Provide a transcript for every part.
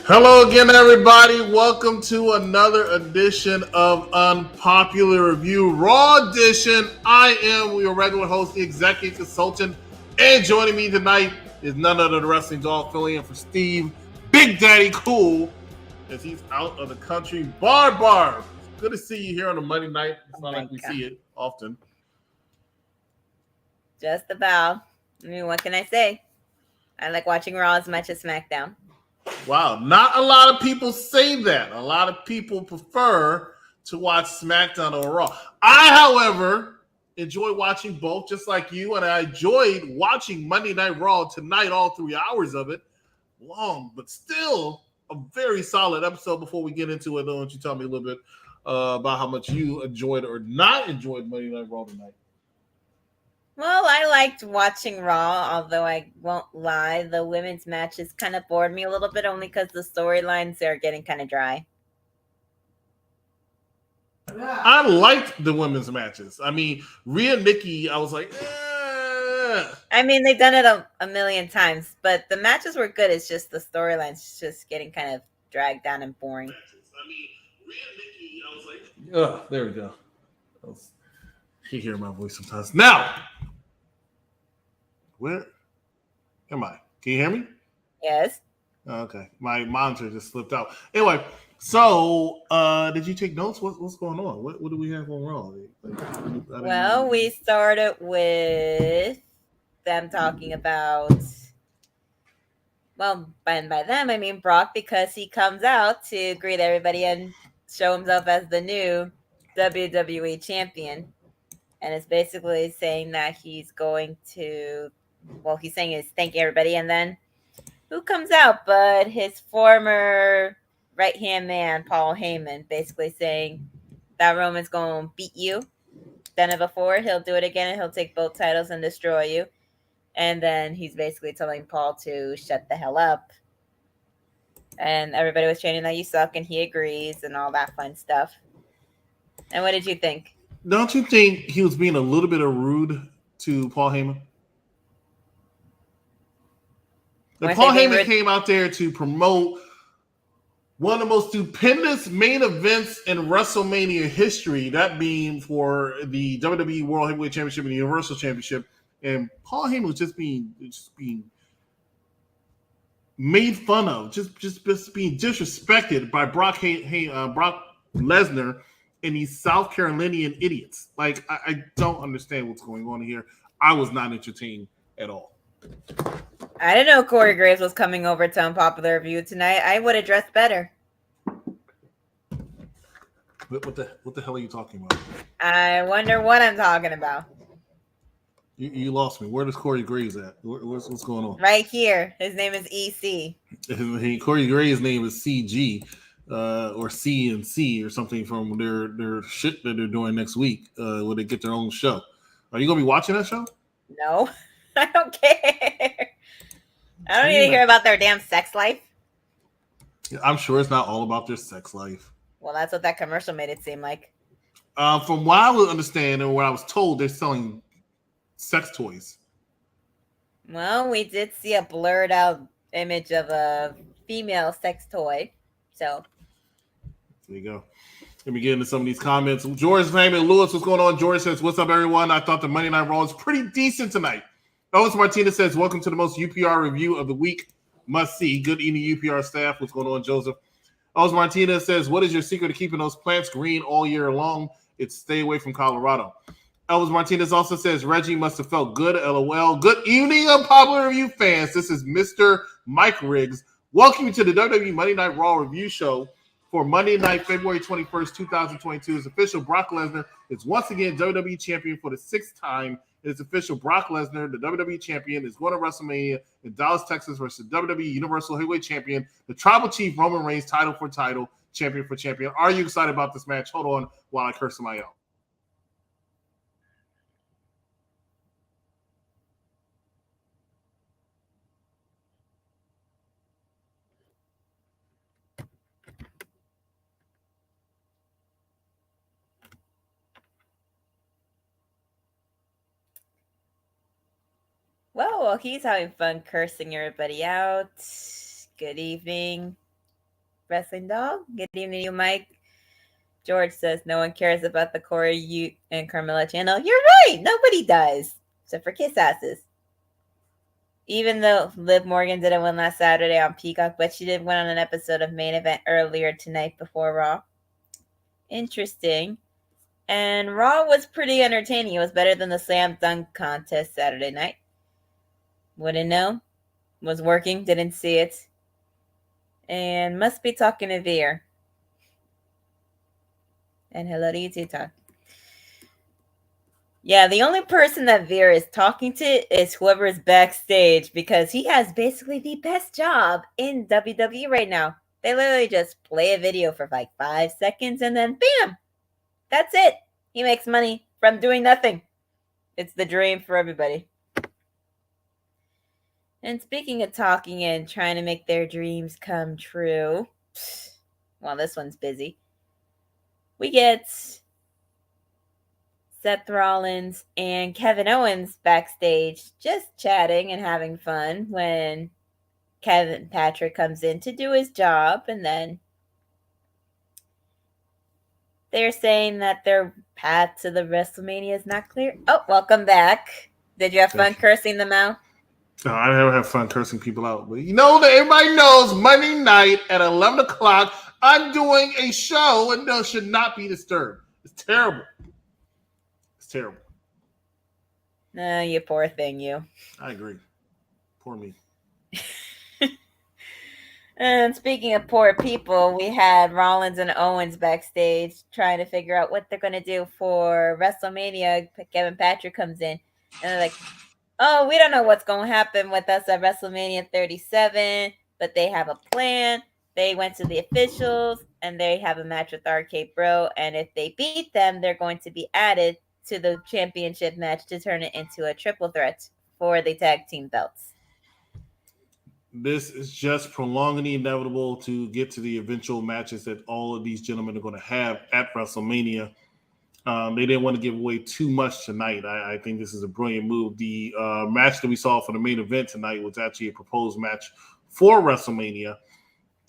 Hello again, everybody. Welcome to another edition of Unpopular Review, Raw Edition. I am your regular host, the executive consultant, and joining me tonight is none other than the wrestling dog filling in for Steve, Big Daddy Cool, as he's out of the country. Barb, it's good to see you here on a Monday night. It's not like we see it often. Just about. I mean, what can I say? I like watching Raw as much as SmackDown. Wow, not a lot of people say that. A lot of people prefer to watch SmackDown or Raw. I, however, enjoy watching both just like you, and I enjoyed watching Monday Night Raw tonight, all 3 hours of it. Long, but still a very solid episode. Before we get into it, why don't you tell me a little bit about how much you enjoyed or not enjoyed Monday Night Raw tonight? Well, I liked watching Raw, although I won't lie, the women's matches kind of bored me a little bit only because the storylines are getting kind of dry. I liked the women's matches. I mean, Rhea and Nikki, I was like, I mean, they've done it a million times, but the matches were good. It's just the storylines just getting kind of dragged down and boring. I mean, Rhea and Nikki, I was like, there we go. You hear my voice sometimes. Now, where am I? Can you hear me? Yes. Okay. My monitor just slipped out. Anyway, so did you take notes? What's going on? What do we have on Raw? Well, we started with them talking about, well, by them, I mean Brock, because he comes out to greet everybody and show himself as the new WWE champion. And it's basically saying that he's going to, well, he's saying is thank everybody. And then who comes out but his former right-hand man, Paul Heyman, basically saying that Roman's going to beat you. Done it before, he'll do it again, and he'll take both titles and destroy you. And then he's basically telling Paul to shut the hell up. And everybody was chanting that you suck, and he agrees, and all that fun stuff. And what did you think? Don't you think he was being a little bit rude to Paul Heyman? Like Paul Heyman came out there to promote one of the most stupendous main events in WrestleMania history, that being for the WWE World Heavyweight Championship and the Universal Championship. And Paul Heyman was just being made fun of, just being disrespected by Brock Lesnar and these South Carolinian idiots. Like, I don't understand what's going on here. I was not entertained at all. I didn't know Corey Graves was coming over to Unpopular Review tonight. I would have dressed better. What the hell are you talking about? I wonder what I'm talking about. You lost me. Where does Corey Graves at? What's going on? Right here. His name is EC. Corey Graves' name is CG. Or CNC or something from their shit that they're doing next week when they get their own show. Are you gonna be watching that show? No, I don't care. I don't need to hear about their damn sex life. I'm sure it's not all about their sex life. Well, that's what that commercial made it seem like. From what I would understand and what I was told, they're selling sex toys. Well, we did see a blurred out image of a female sex toy. So there you go. Let me get into some of these comments. George Raymond Lewis, what's going on? George says, what's up, everyone? I thought the Monday Night Raw was pretty decent tonight. Owens Martinez says, welcome to the most UPR review of the week. Must see. Good evening, UPR staff. What's going on, Joseph? Owens Martinez says, what is your secret to keeping those plants green all year long? It's stay away from Colorado. Elvis Martinez also says, Reggie must have felt good, LOL. Good evening, Unpopular Review fans. This is Mr. Mike Riggs. Welcome to the WWE Monday Night Raw review show for Monday night, February 21st, 2022. It's official. Brock Lesnar is once again WWE champion for the sixth time. It's official. Brock Lesnar, the WWE champion, is going to WrestleMania in Dallas, Texas versus WWE Universal Heavyweight Champion, the Tribal Chief Roman Reigns, title for title, champion for champion. Are you excited about this match? Hold on while I curse somebody out. Well, he's having fun cursing everybody out. Good evening. Wrestling Dog. Good evening, you, Mike. George says no one cares about the Corey Ute and Carmella channel. You're right. Nobody does, except for kiss asses. Even though Liv Morgan didn't win last Saturday on Peacock, but she did win on an episode of Main Event earlier tonight before Raw. Interesting. And Raw was pretty entertaining. It was better than the slam dunk contest Saturday night. Wouldn't know. Was working. Didn't see it. And must be talking to Veer. And hello to you too, Todd. Yeah, the only person that Veer is talking to is whoever is backstage because he has basically the best job in WWE right now. They literally just play a video for like 5 seconds and then bam! That's it. He makes money from doing nothing. It's the dream for everybody. And speaking of talking and trying to make their dreams come true, well, this one's busy. We get Seth Rollins and Kevin Owens backstage just chatting and having fun when Kevin Patrick comes in to do his job, and then they're saying that their path to the WrestleMania is not clear. Oh, welcome back. Did you have fun cursing them out? No, I never have fun cursing people out. But you know that everybody knows Monday night at 11 o'clock, I'm doing a show and no should not be disturbed. It's terrible. It's terrible. No, you poor thing, you. I agree. Poor me. And speaking of poor people, we had Rollins and Owens backstage trying to figure out what they're going to do for WrestleMania. Kevin Patrick comes in and they're like, oh, we don't know what's going to happen with us at WrestleMania 37, but they have a plan. They went to the officials and they have a match with Arcade Bro. And if they beat them, they're going to be added to the championship match to turn it into a triple threat for the tag team belts. This is just prolonging the inevitable to get to the eventual matches that all of these gentlemen are going to have at WrestleMania. They didn't want to give away too much tonight. I think this is a brilliant move. The match that we saw for the main event tonight was actually a proposed match for WrestleMania,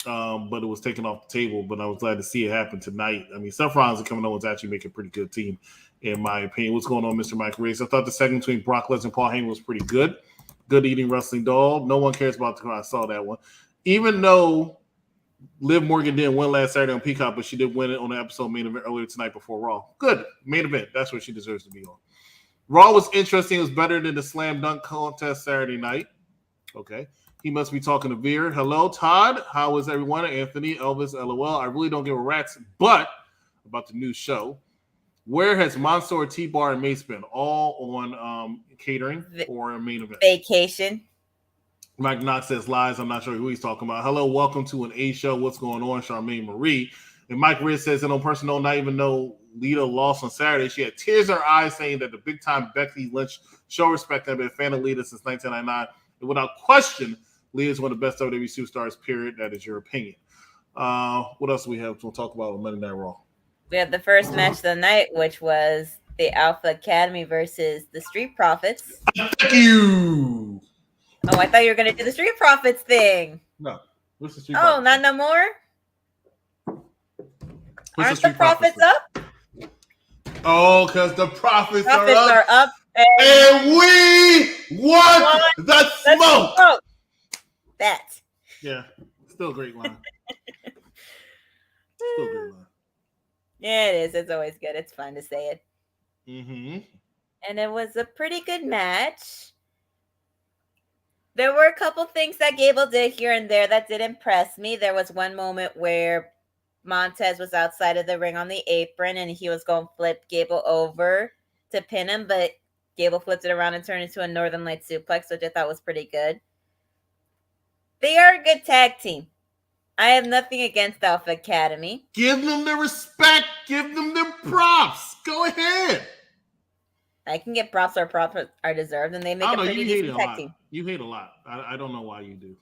but it was taken off the table. But I was glad to see it happen tonight. I mean, Seth Rollins and Kevin Owens actually make a pretty good team, in my opinion. What's going on, Mr. Mike Reyes? I thought the segment between Brock Lesnar and Paul Heyman was pretty good. Good eating wrestling doll. No one cares about the crowd. I saw that one. Even though Liv Morgan didn't win last Saturday on Peacock, but she did win it on the episode main event earlier tonight before Raw. Good. Main event. That's what she deserves to be on. Raw was interesting. It was better than the slam dunk contest Saturday night. Okay. He must be talking to Veer. Hello, Todd. How is everyone? Anthony, Elvis, LOL. I really don't give a rat's but about the new show. Where has Mansoor, T-Bar, and Mace been? All on catering or a main event? Vacation. Mike Knox says lies. I'm not sure who he's talking about. Hello, welcome to an A show. What's going on, Charmaine Marie? And Mike Riz says, and on personal, not even though Lita lost on Saturday, she had tears in her eyes saying that the big-time Becky Lynch show respect. I've been a fan of Lita since 1999. And without question, Lita is one of the best WWE superstars, period. That is your opinion. What else do we have to talk about on Monday Night Raw? We had the first match of the night, which was the Alpha Academy versus the Street Profits. Thank you. Oh, I thought you were going to do the Street Profits thing. No. What's the Street Profits? Not no more? What's Aren't the Profits up? Oh, because the Profits are up. And we want the smoke. That. Yeah. Still a great line. Still a great line. Yeah, it is. It's always good. It's fun to say it. Mm-hmm. And it was a pretty good match. There were a couple things that Gable did here and there that did impress me. There was one moment where Montez was outside of the ring on the apron and he was going to flip Gable over to pin him, but Gable flipped it around and turned into a Northern Light suplex, which I thought was pretty good. They are a good tag team. I have nothing against Alpha Academy. Give them their respect. Give them their props. Go ahead. I can get props where props are deserved, and they make a pretty decent tag team. You hate a lot. I don't know why you do.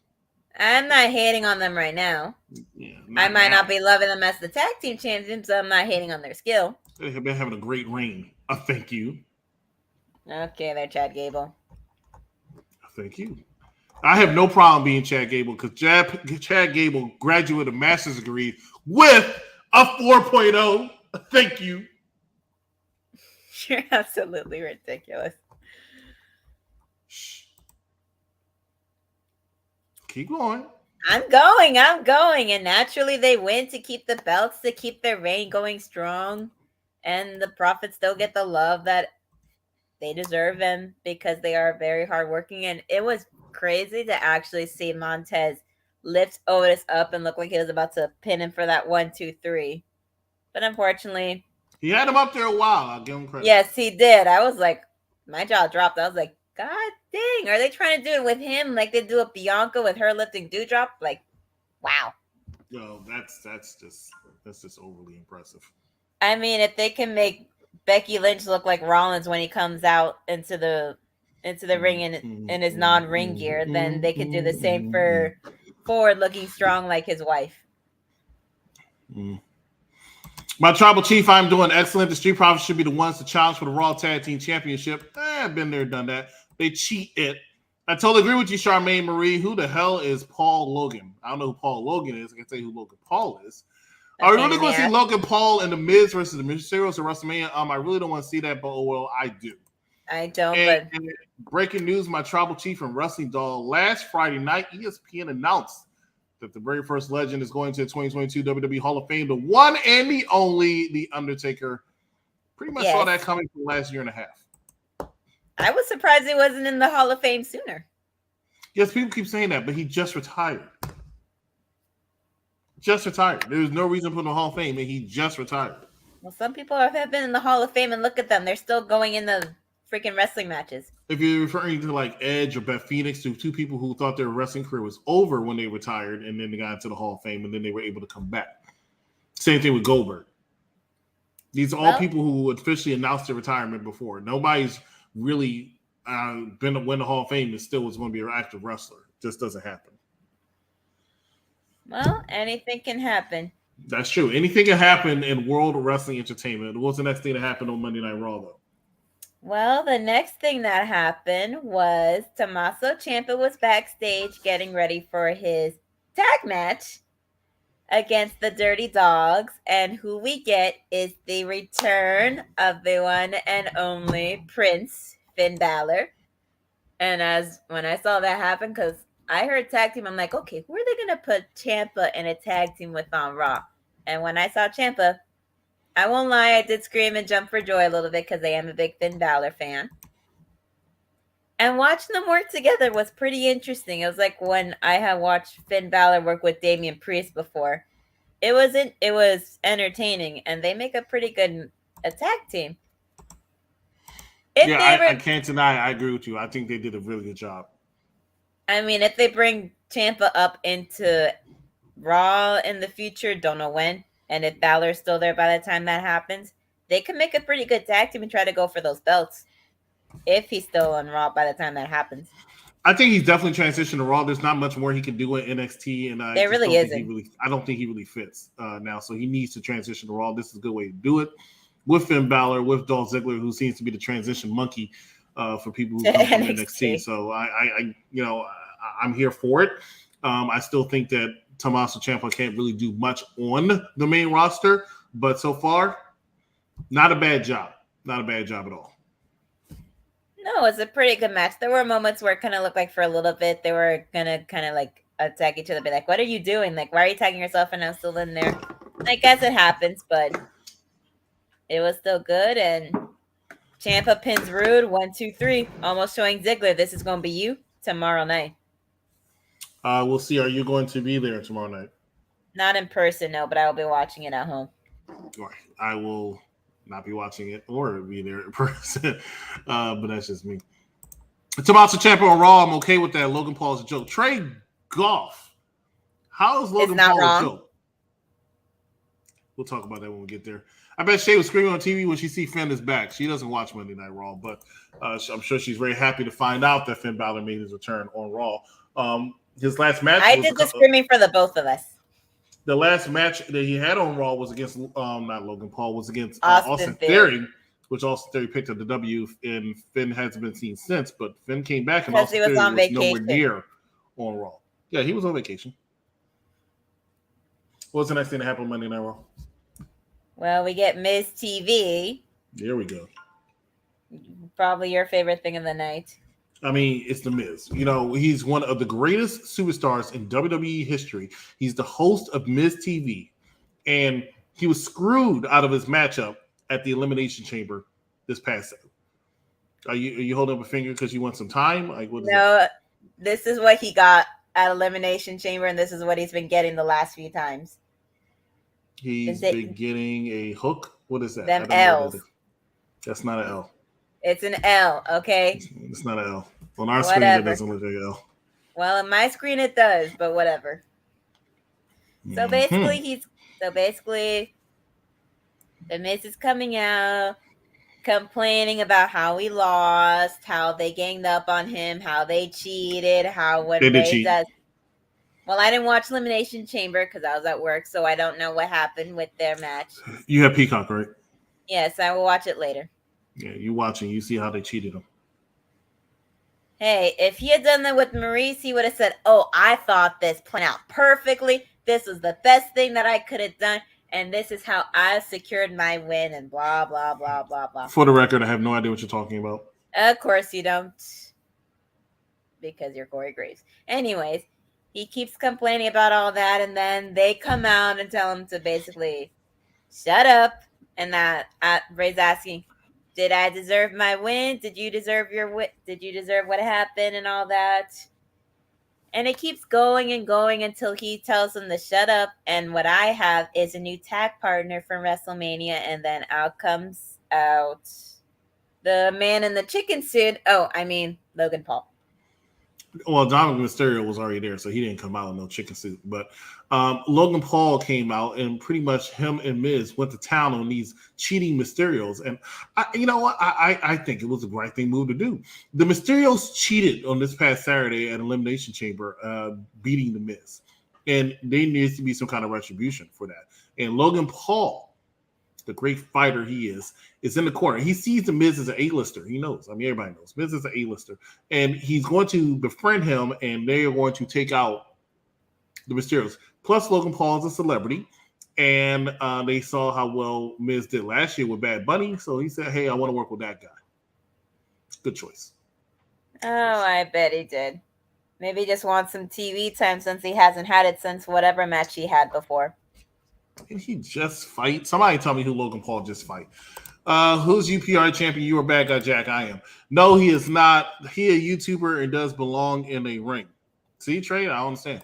I'm not hating on them right now. Yeah, I might not be loving them as the tag team champions, so I'm not hating on their skill. They have been having a great reign. Thank you. Okay, they're Chad Gable. Thank you. I have no problem being Chad Gable because Chad Gable graduated a master's degree with a 4.0. Thank you. You're absolutely ridiculous. Shh. Keep going. I'm going. And naturally they win to keep the belts, to keep their reign going strong. And the Profits still get the love that they deserve them because they are very hardworking. And it was crazy to actually see Montez lift Otis up and look like he was about to pin him for that 1, 2, 3. But unfortunately, he had him up there a while. I'll give him credit. Yes, he did. I was like, my jaw dropped. I was like, God dang, are they trying to do it with him like they do with Bianca with her lifting Doudrop? Like, wow. No, that's just overly impressive. I mean, if they can make Becky Lynch look like Rollins when he comes out into the ring in his non-ring gear, then they could do the same for Ford looking strong like his wife. My tribal chief, I'm doing excellent. The Street Profits should be the ones to challenge for the Raw Tag Team Championship. I've been there, done that. They cheat it. I totally agree with you, Charmaine Marie. Who the hell is Paul Logan? I don't know who Paul Logan is. I can tell you who Logan Paul is. Are we really going to see Logan Paul and The Miz versus the Mysterios at WrestleMania? I really don't want to see that, but oh well, I do. I don't. And breaking news, my tribal chief and wrestling doll. Last Friday night, ESPN announced that the very first legend is going to the 2022 WWE Hall of Fame. The one and the only, The Undertaker. Pretty much saw that coming for the last year and a half. I was surprised he wasn't in the Hall of Fame sooner. Yes, people keep saying that, but he just retired. Just retired. There's no reason to put him in the Hall of Fame, and he just retired. Well, some people have been in the Hall of Fame, and look at them. They're still going in the freaking wrestling matches. If you're referring to like Edge or Beth Phoenix, to two people who thought their wrestling career was over when they retired, and then they got into the Hall of Fame, and then they were able to come back. Same thing with Goldberg. These are all people who officially announced their retirement before. Nobody's really been to win the Hall of Fame and still was going to be an active wrestler. It just doesn't happen. Well, anything can happen. That's true. Anything can happen in world wrestling entertainment. What's the next thing that happened on Monday Night Raw, though? Well, the next thing that happened was Tommaso Ciampa was backstage getting ready for his tag match against the Dirty Dogs, and who we get is the return of the one and only Prince Finn Balor. And when I saw that happen, because I heard tag team, I'm like, okay, who are they going to put Ciampa in a tag team with on Raw? And when I saw Ciampa, I won't lie, I did scream and jump for joy a little bit because I am a big Finn Balor fan. And watching them work together was pretty interesting. It was like when I had watched Finn Balor work with Damian Priest before. It was entertaining, and they make a pretty good tag team. I can't deny. I agree with you. I think they did a really good job. I mean, if they bring Ciampa up into Raw in the future, don't know when, and if Balor's still there by the time that happens, they can make a pretty good tag team and try to go for those belts. If he's still on Raw by the time that happens. I think he's definitely transitioned to Raw. There's not much more he can do in NXT, and there really isn't. I don't think he really fits now. So he needs to transition to Raw. This is a good way to do it with Finn Balor, with Dolph Ziggler, who seems to be the transition monkey for people who come from NXT. So I'm here for it. I still think that Tommaso Ciampa can't really do much on the main roster, but so far, not a bad job. Not a bad job at all. No, it's a pretty good match. There were moments where it kind of looked like for a little bit they were gonna kind of like attack each other, be like, "What are you doing? Like, why are you tagging yourself?" And I'm still in there. I guess it happens, but it was still good. And Ciampa pins Roode 1, 2, 3, almost showing Ziggler this is going to be you tomorrow night. We'll see. Are you going to be there tomorrow night? Not in person, no, but I will be watching it at home. Right. I will not be watching it or be there in person, but that's just me. Tommaso Ciampa on Raw, I'm okay with that. Logan Paul is a joke. Trey Goff, how is Logan Paul a joke? We'll talk about that when we get there. I bet Shay was screaming on TV when she see Finn is back. She doesn't watch Monday Night Raw, but I'm sure she's very happy to find out that Finn Balor made his return on Raw. His last match. I did the screaming for the both of us. The last match that he had on Raw was against not Logan Paul, was against Austin Theory, which Austin Theory picked up the W, and Finn hasn't been seen since. But Finn came back, and Austin Theory was nowhere near on Raw. Yeah, he was on vacation. What's the next thing that happened Monday Night Raw? Well, we get Miz TV. There we go. Probably your favorite thing of the night. I mean, it's The Miz. You know, he's one of the greatest superstars in WWE history. He's the host of Miz TV. And he was screwed out of his matchup at the Elimination Chamber this past Saturday. Are you holding up a finger because you want some time? Like, what is no, this is what he got at Elimination Chamber, and this is what he's been getting the last few times. He's been getting a hook. What is that? Them L's. That's not an L. It's an L, okay? It's not an L. On our screen, it doesn't look like an L. Well, on my screen, it does, but whatever. So basically, the Miz is coming out, complaining about how he lost, how they ganged up on him, how they cheated, how when Ray does. Well, I didn't watch Elimination Chamber because I was at work, so I don't know what happened with their match. You have Peacock, right? Yes, I will watch it later. Yeah, you watching, you see how they cheated him. Hey, if he had done that with Maurice, he would have said, "Oh, I thought this planned out perfectly. This was the best thing that I could have done, and this is how I secured my win," and blah, blah, blah, blah, blah. For the record, I have no idea what you're talking about. Of course you don't, because you're Corey Graves. Anyways, he keeps complaining about all that, and then they come out and tell him to basically shut up, and that Ray's asking, did I deserve my win? Did you deserve your win? Did you deserve what happened and all that? And it keeps going and going until he tells them to shut up. And what I have is a new tag partner from WrestleMania. And then out comes the man in the chicken suit. Oh, I mean, Logan Paul. Well, Dominic Mysterio was already there, so he didn't come out in no chicken suit. But Logan Paul came out, and pretty much him and Miz went to town on these cheating Mysterios. And you know what? I think it was a right thing move to do. The Mysterios cheated on this past Saturday at Elimination Chamber, beating the Miz, and there needs to be some kind of retribution for that. And Logan Paul, the great fighter he is in the corner. He sees the Miz as an A-lister. He knows. I mean, everybody knows. Miz is an A-lister. And he's going to befriend him, and they are going to take out the Mysterios. Plus, Logan Paul is a celebrity, and they saw how well Miz did last year with Bad Bunny, so he said, hey, I want to work with that guy. Good choice. Oh, I bet he did. Maybe he just wants some TV time since he hasn't had it since whatever match he had before. Did he just fight? Somebody tell me who Logan Paul just fight. Who's UPR champion? You are bad guy, Jack. I am. No, he is not. He a YouTuber and does belong in a ring. See, Trey? I don't understand.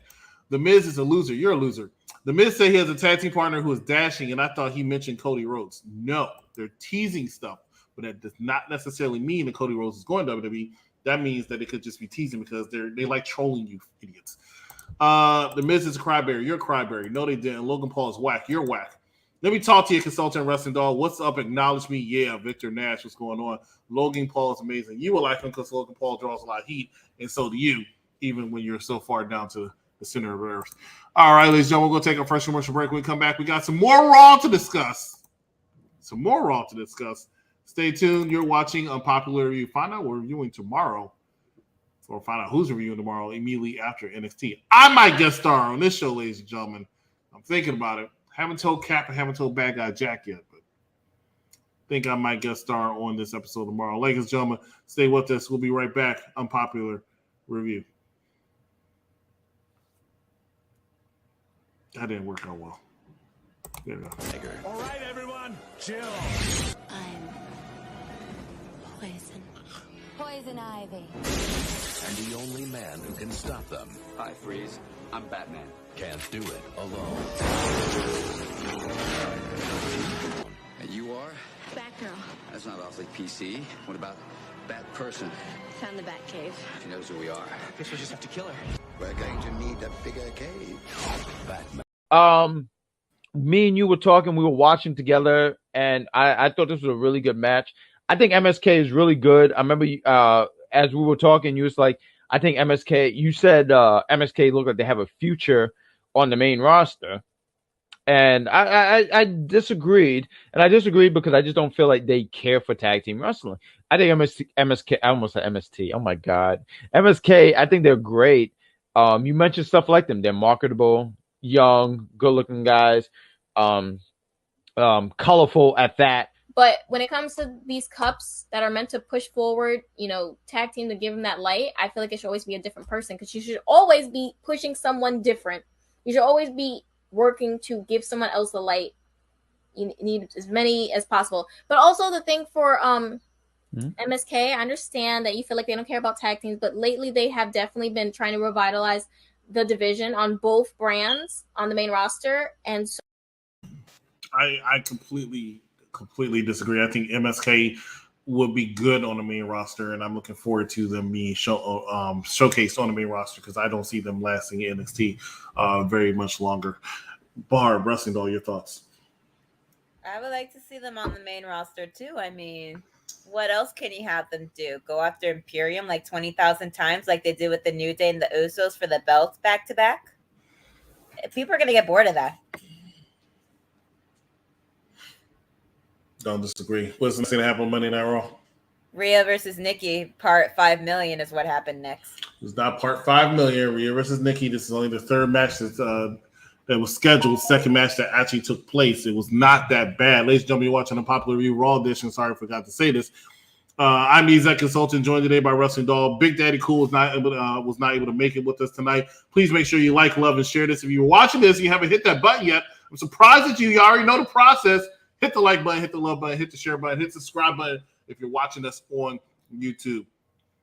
The Miz is a loser. You're a loser. The Miz said he has a tag team partner who is dashing, and I thought he mentioned Cody Rhodes. No, they're teasing stuff, but that does not necessarily mean that Cody Rhodes is going to WWE. That means that it could just be teasing because they like trolling you idiots. The Miz is a cryberry. You're a cryberry. No, they didn't. Logan Paul is whack. You're whack. Let me talk to you, consultant wrestling dog. What's up? Acknowledge me. Yeah, Victor Nash. What's going on? Logan Paul is amazing. You will like him because Logan Paul draws a lot of heat, and so do you, even when you're so far down to the center of the earth. All right, ladies and gentlemen, we're going to take our first commercial break. When we come back, we got some more Raw to discuss. Stay tuned. You're watching Unpopular Review. Find out what we're reviewing tomorrow, or find out who's reviewing tomorrow immediately after NXT. I might guest star on this show, ladies and gentlemen. I'm thinking about it. Haven't told Cap and haven't told Bad Guy Jack yet, but think I might guest star on this episode tomorrow. Ladies and gentlemen, stay with us. We'll be right back. Unpopular Review. That didn't work out well. There we go. All right, everyone, chill. I'm poison. Poison ivy. And the only man who can stop them. Hi, Freeze. I'm Batman. Can't do it alone. And you are? Batgirl. That's not awfully PC. What about Bat Person? Found the Batcave. She knows who we are. Guess we just have to kill her. We're going to need a bigger cave. Batman. Me and you were talking, we were watching together, and I thought this was a really good match. I think MSK is really good. I remember as we were talking, you was like, I think MSK, you said MSK looked like they have a future on the main roster. And I disagreed. And I disagreed because I just don't feel like they care for tag team wrestling. I think MSK, I almost said MST. Oh my God. MSK, I think they're great. You mentioned stuff like them. They're marketable, young, good-looking guys, colorful at that. But when it comes to these cups that are meant to push forward, tag team to give them that light, I feel like it should always be a different person because you should always be pushing someone different. You should always be working to give someone else the light. You need as many as possible. But also the thing for MSK, I understand that you feel like they don't care about tag teams, but lately they have definitely been trying to revitalize the division on both brands on the main roster. And so I completely disagree. I think MSK would be good on the main roster, and I'm looking forward to them being showcased on the main roster because I don't see them lasting in NXT very much longer. Barb, Wrestling Doll, your thoughts? I would like to see them on the main roster too. I mean, what else can you have them do? Go after Imperium like 20,000 times like they did with the New Day and the Usos for the belts back to back? People are going to get bored of that. Don't disagree. What's going to happen on Monday Night Raw? Rhea versus Nikki, part 5 million is what happened next. It's not part 5 million. Rhea versus Nikki. This is only the third match that was scheduled, second match that actually took place. It was not that bad. Ladies and gentlemen, you're watching Unpopular Review Raw edition. Sorry, I forgot to say this. I'm the exec consultant, joined today by Wrestling Doll. Big Daddy Cool was not able to make it with us tonight. Please make sure you like, love, and share this. If you're watching this and you haven't hit that button yet, I'm surprised at you. You already know the process. Hit the like button, hit the love button, hit the share button, hit the subscribe button if you're watching us on YouTube.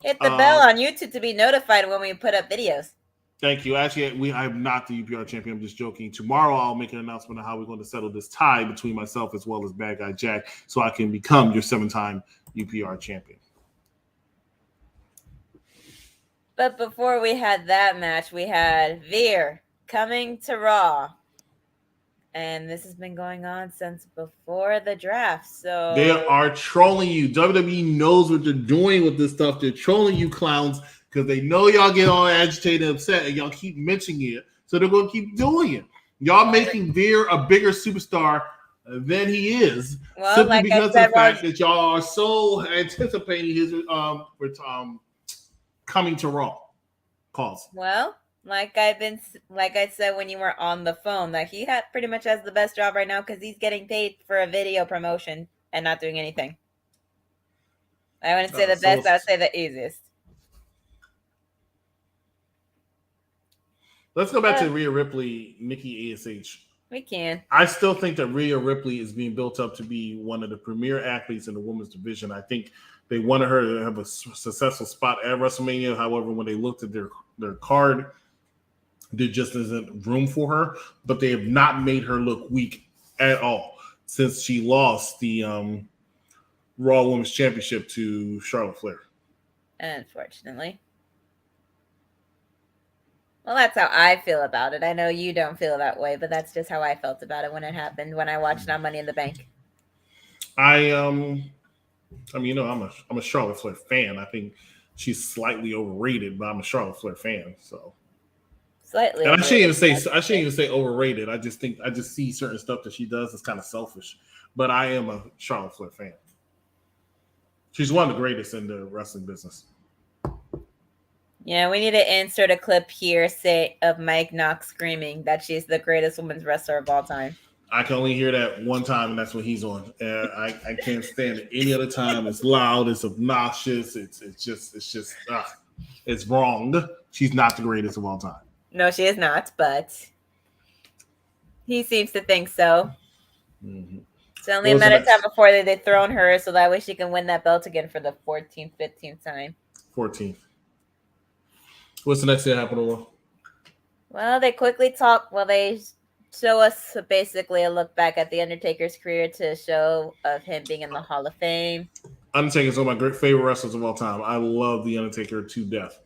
Hit the bell on YouTube to be notified when we put up videos. Thank you. Actually, I'm not the UPR champion. I'm just joking. Tomorrow, I'll make an announcement on how we're going to settle this tie between myself as well as Bad Guy Jack so I can become your 7-time UPR champion. But before we had that match, we had Veer coming to Raw. And this has been going on since before the draft. So they are trolling you. WWE knows what they're doing with this stuff. They're trolling you clowns because they know y'all get all agitated and upset and y'all keep mentioning it. So they're going to keep doing it. Y'all making Veer a bigger superstar than he is simply because of the fact that y'all are so anticipating his coming to Raw. Pause. Well, like I said when you were on the phone, that he pretty much has the best job right now because he's getting paid for a video promotion and not doing anything. I wouldn't say the best, I would say the easiest. Let's go back to Rhea Ripley, Nikki, A.S.H. We can. I still think that Rhea Ripley is being built up to be one of the premier athletes in the women's division. I think they wanted her to have a successful spot at WrestleMania. However, when they looked at their card, there just isn't room for her, but they have not made her look weak at all since she lost the Raw Women's Championship to Charlotte Flair. Unfortunately. Well, that's how I feel about it. I know you don't feel that way, but that's just how I felt about it when it happened, when I watched on Money in the Bank. I'm a Charlotte Flair fan. I think she's slightly overrated, but I'm a Charlotte Flair fan, so. Slightly. And I shouldn't even say overrated. I just see certain stuff that she does is kind of selfish. But I am a Charlotte Flair fan. She's one of the greatest in the wrestling business. Yeah, we need to insert a clip here, of Mike Knox screaming that she's the greatest women's wrestler of all time. I can only hear that one time, and that's when he's on. I can't stand it any other time. It's loud. It's obnoxious. It's wrong. She's not the greatest of all time. No, she is not, but he seems to think so. Mm-hmm. It's only a matter of time before they dethrone her, so that way she can win that belt again for the 14th, 15th time. 14th. What's the next thing that happened? Well, they quickly talk. Well, they show us basically a look back at The Undertaker's career to show of him being in the Hall of Fame. Undertaker's one of my great favorite wrestlers of all time. I love The Undertaker to death.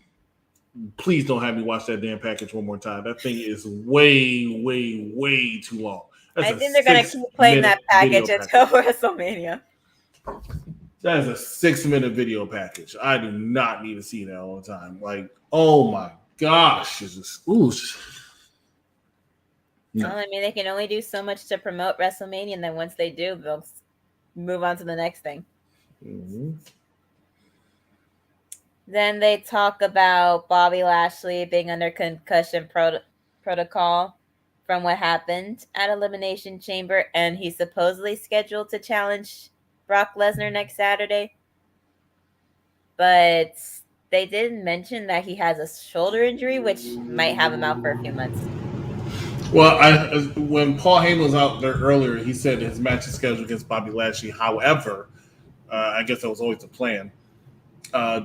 Please don't have me watch that damn package one more time. That thing is way, way, way too long. I think they're going to keep playing that package until WrestleMania. That is a 6-minute video package. I do not need to see that all the time. Like, oh my gosh. It's just, ooh. No. Well, I mean, they can only do so much to promote WrestleMania, and then once they do, they'll move on to the next thing. Mm-hmm. Then they talk about Bobby Lashley being under concussion protocol from what happened at Elimination Chamber, and he's supposedly scheduled to challenge Brock Lesnar next Saturday. But they didn't mention that he has a shoulder injury, which might have him out for a few months. Well, when Paul Heyman was out there earlier, he said his match is scheduled against Bobby Lashley. However, I guess that was always the plan.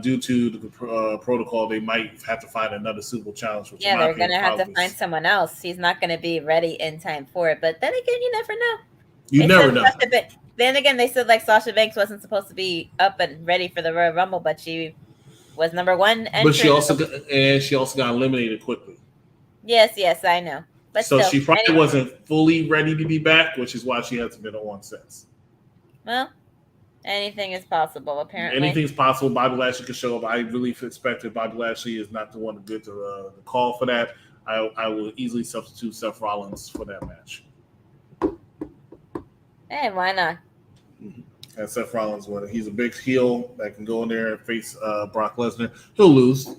Due to the protocol, they might have to find another suitable challenge. Which they're going to have to find someone else. He's not going to be ready in time for it. But then again, you never know. You never know. Then again, they said like Sasha Banks wasn't supposed to be up and ready for the Royal Rumble, but she was number one. But she also got eliminated quickly. Yes, I know. But so still, she probably wasn't fully ready to be back, which is why she hasn't been on since. Well, anything is possible, apparently. Anything's possible. Bobby Lashley could show up. I really expected Bobby Lashley is not the one to get the call for that. I will easily substitute Seth Rollins for that match. Hey, why not? And Seth Rollins, he's a big heel that can go in there and face Brock Lesnar. He'll lose.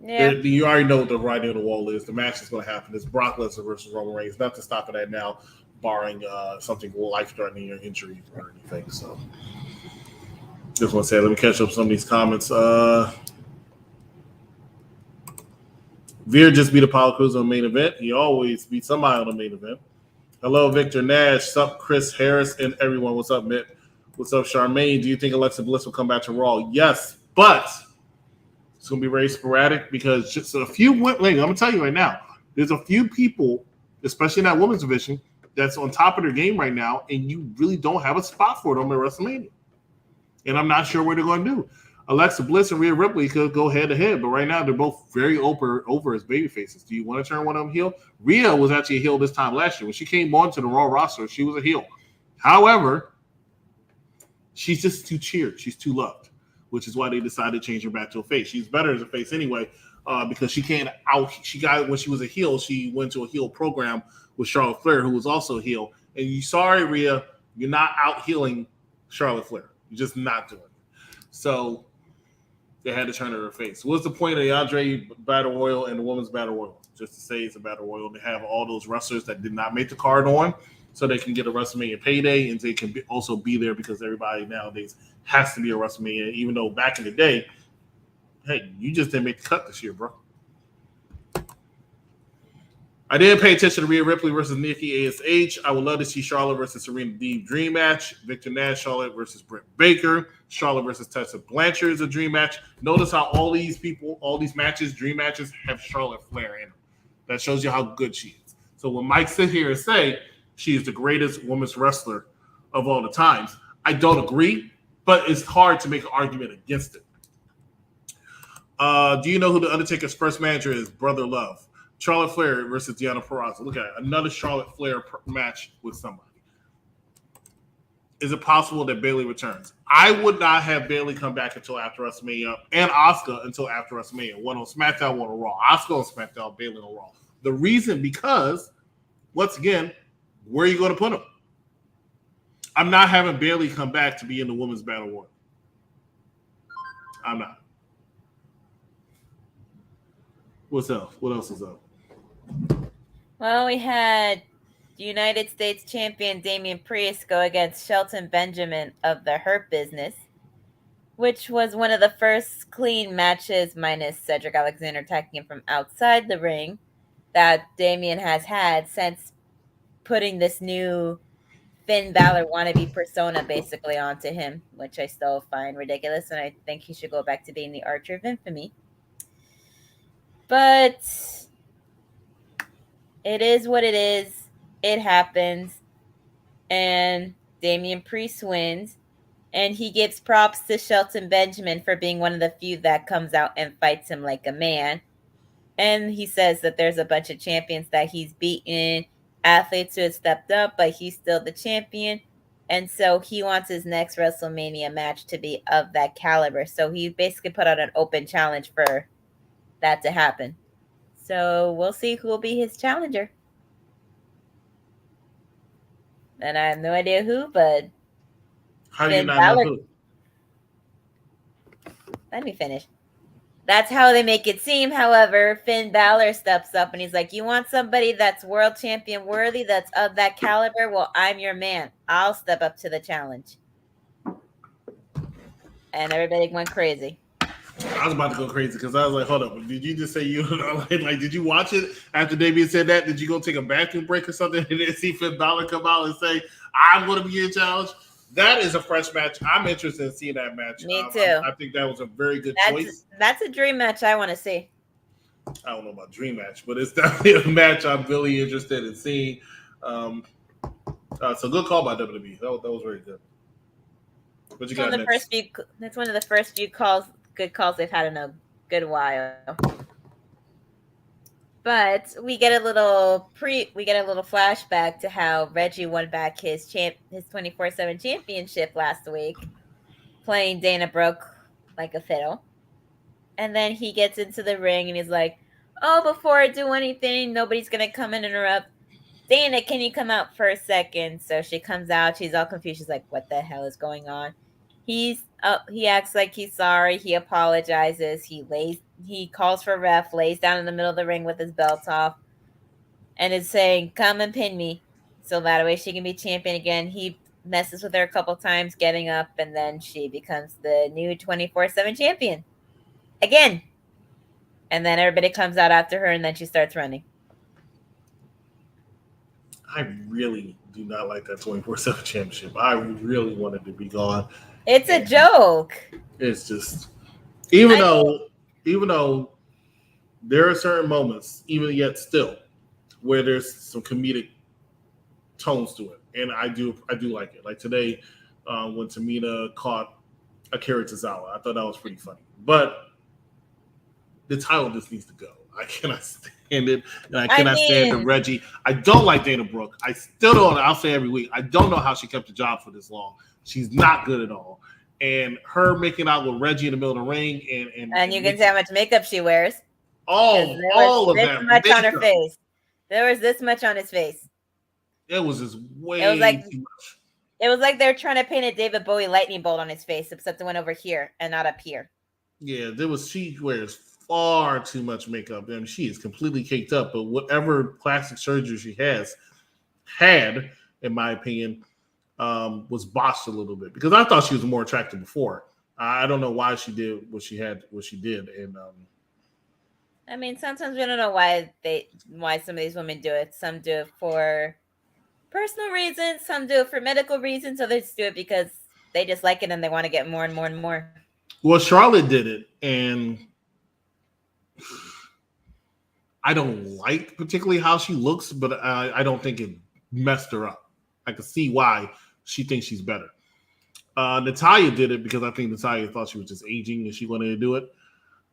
Yeah. You already know what the writing on the wall is. The match is going to happen. It's Brock Lesnar versus Roman Reigns. Nothing stopping that now, barring something life-threatening or injury or anything. So, just want to say, let me catch up some of these comments. Veer just beat Apollo Crews on the main event. He always beats somebody on the main event. Hello, Victor Nash. Sup, Chris Harris, and everyone. What's up, Mitt? What's up, Charmaine? Do you think Alexa Bliss will come back to Raw? Yes, but it's going to be very sporadic because just a few women. I'm going to tell you right now, there's a few people, especially in that women's division, that's on top of their game right now, and you really don't have a spot for them at WrestleMania. And I'm not sure what they're going to do. Alexa Bliss and Rhea Ripley could go head-to-head, but right now they're both very over as baby faces. Do you want to turn one of them heel? Rhea was actually a heel this time last year. When she came onto the Raw roster, she was a heel. However, she's just too cheered. She's too loved, which is why they decided to change her back to a face. She's better as a face anyway because she can't out. She got when she was a heel, she went to a heel program with Charlotte Flair, who was also a heel. And Rhea, you're not out healing Charlotte Flair. You're just not doing it. So they had to turn her face. What's the point of the Andre Battle Royal and the Women's Battle Royal? Just to say it's a Battle Royal. They have all those wrestlers that did not make the card on so they can get a WrestleMania payday and they can also be there because everybody nowadays has to be a WrestleMania, even though back in the day, hey, you just didn't make the cut this year, bro. I didn't pay attention to Rhea Ripley versus Nikki A.S.H. I would love to see Charlotte versus Serena Deeb dream match. Victor Nash, Charlotte versus Britt Baker. Charlotte versus Tessa Blanchard is a dream match. Notice how all these matches, dream matches, have Charlotte Flair in them. That shows you how good she is. So when Mike sit here and say she is the greatest women's wrestler of all the times, I don't agree, but it's hard to make an argument against it. Do you know who the Undertaker's first manager is? Brother Love. Charlotte Flair versus Deonna Purrazzo. Look at it. Another Charlotte Flair match with somebody. Is it possible that Bayley returns? I would not have Bayley come back until after WrestleMania and Asuka until after WrestleMania. One on SmackDown, one on Raw. Asuka on SmackDown, Bayley on Raw. The reason because, once again, where are you going to put him? I'm not having Bayley come back to be in the Women's Battle Royal. I'm not. What's up? What else is up? Well, we had United States champion Damian Priest go against Shelton Benjamin of the Hurt Business, which was one of the first clean matches minus Cedric Alexander attacking him from outside the ring that Damian has had since putting this new Finn Balor wannabe persona basically onto him, which I still find ridiculous, and I think he should go back to being the Archer of Infamy. But it is what it is. It happens. And Damian Priest wins. And he gives props to Shelton Benjamin for being one of the few that comes out and fights him like a man. And he says that there's a bunch of champions that he's beaten, athletes who have stepped up, but he's still the champion. And so he wants his next WrestleMania match to be of that caliber. So he basically put out an open challenge for that to happen. So we'll see who will be his challenger. And I have no idea who, but how do you not know who? let me finish. That's how they make it seem. However, Finn Balor steps up and he's like, you want somebody that's world champion worthy, that's of that caliber? Well, I'm your man. I'll step up to the challenge. And everybody went crazy. I was about to go crazy because I was like, hold up, did you just say you like did you watch it after Damian said that? Did you go take a bathroom break or something and then see Finn Balor come out and say, I'm going to be in challenge? That is a fresh match. I'm interested in seeing that match. Me too. I think that was a very good choice. That's a dream match I want to see. I don't know about dream match, but it's definitely a match I'm really interested in seeing. So good call by WWE. That was very good. What you got next? That's one of the first few good calls they've had in a good while. But we get a little flashback to how Reggie won back his 24/7 championship last week, playing Dana Brooke like a fiddle. And then he gets into the ring and he's like, oh, before I do anything, nobody's going to come and interrupt. Dana, can you come out for a second? So she comes out. She's all confused. She's like, what the hell is going on? He acts like he's sorry. He apologizes. He calls for a ref, lays down in the middle of the ring with his belt off, and is saying, come and pin me. So that way she can be champion again. He messes with her a couple times, getting up, and then she becomes the new 24/7 champion. Again. And then everybody comes out after her, and then she starts running. I really do not like that 24/7 championship. I really wanted to be gone. It's a joke. It's just, even though there are certain moments, even yet still, where there's some comedic tones to it, and I do like it. Like today, when Tamina caught Akira Tozawa, I thought that was pretty funny. But the title just needs to go. I cannot stand it, and I cannot stand the Reggie. I don't like Dana Brooke. I still don't. I'll say every week, I don't know how she kept the job for this long. She's not good at all. And her making out with Reggie in the middle of the ring, and you can see how much makeup she wears. All of that much on her face. There was this much on his face. It was just way too much. It was like they're trying to paint a David Bowie lightning bolt on his face, except it went over here and not up here. Yeah, she wears far too much makeup. I mean, she is completely caked up. But whatever plastic surgery she had, in my opinion, was botched a little bit, because I thought she was more attractive before. I don't know why she did what she did, and I mean, sometimes we don't know why some of these women do it. Some do it for personal reasons, some do it for medical reasons, others do it because they just like it and they want to get more and more and more. Well, Charlotte did it, and I don't like particularly how she looks, but I don't think it messed her up. I can see why she thinks she's better. Natalya did it because I think Natalya thought she was just aging and she wanted to do it.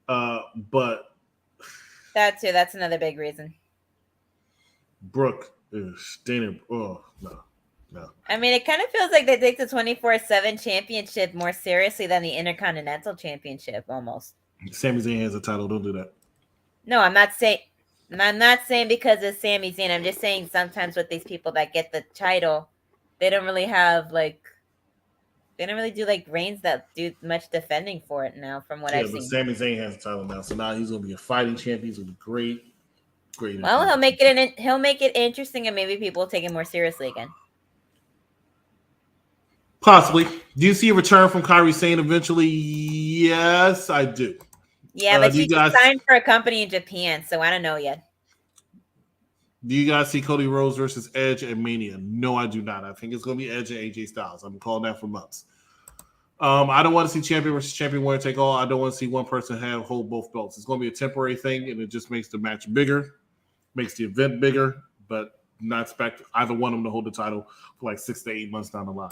But that too, that's another big reason. Brooke, Dana, no. I mean, it kind of feels like they take the 24/7 championship more seriously than the Intercontinental Championship, almost. Sami Zayn has a title. Don't do that. No, I'm not saying because it's Sami Zayn. I'm just saying sometimes with these people that get the title, they don't really do like reigns that do much defending for it now, from what I've seen. But Sami Zayn has a title now, so now he's going to be a fighting champion. He's going to be great. Well, he'll make it interesting, and maybe people will take it more seriously again. Possibly. Do you see a return from Kairi Sane eventually? Yes, I do. Yeah, but she just signed for a company in Japan, so I don't know yet. Do you guys see Cody Rhodes versus Edge at Mania? No, I do not. I think it's going to be Edge and AJ Styles. I've been calling that for months. I don't want to see champion versus champion winner take all. I don't want to see one person hold both belts. It's going to be a temporary thing, and it just makes the match bigger, makes the event bigger, but not expect either one of them to hold the title for like 6 to 8 months down the line.